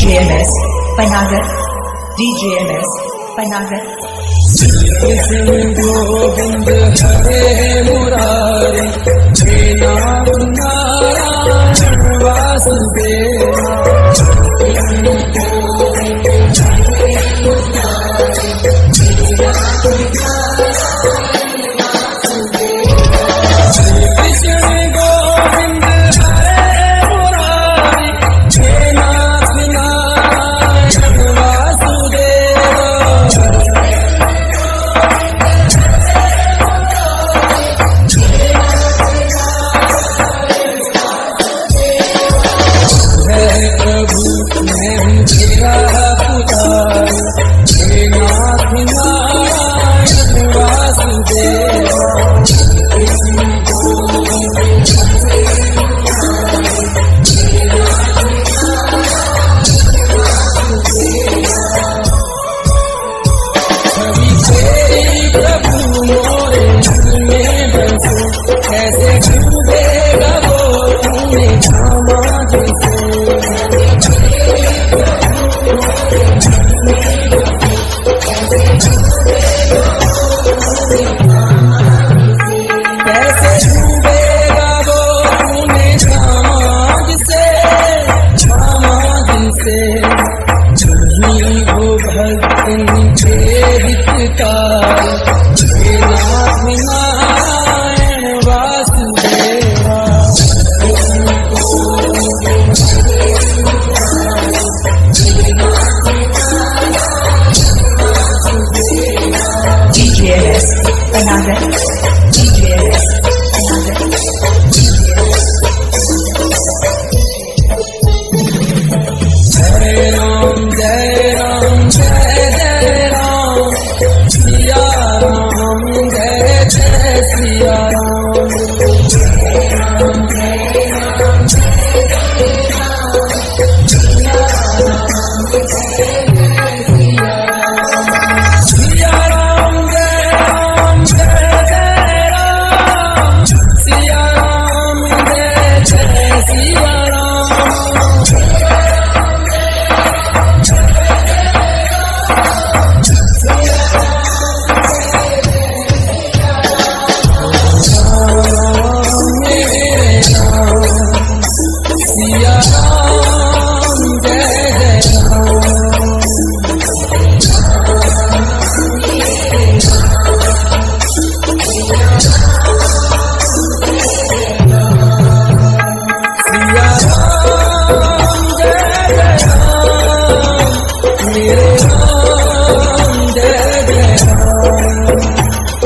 DJMS Panagar DJMS Panagar Krishna Govind हरे मुरारी हे नाम नारायण वासुदेव कृष्ण गोविंद हरे मुरारी हे नाथ नारायण वासुदेव प्रभु मैं हूँ तेरा पुजारी हे नाथ नारायण वासुदेव कृष्ण गोविंद हरे छवि तेरी प्रभु मोरे मन में बसे कैसे डूबेगा वो तूने थामा जैसे कैसे डूबेगा वो तूने समाज से नहीं हो भक्ति के हितकार हे नाथ नारायण वासुदेवा कृष्ण गोविंद हरे DJMS Panagar DJMS Panagar जय राम जय राम जय जय राम सिया राम जय जय सिया राम सिया राम जय राम जय जय राम सिया राम जय जय सिया राम सिया राम जय जय राम सिया राम जय जय राम मेरे राम जय जय राम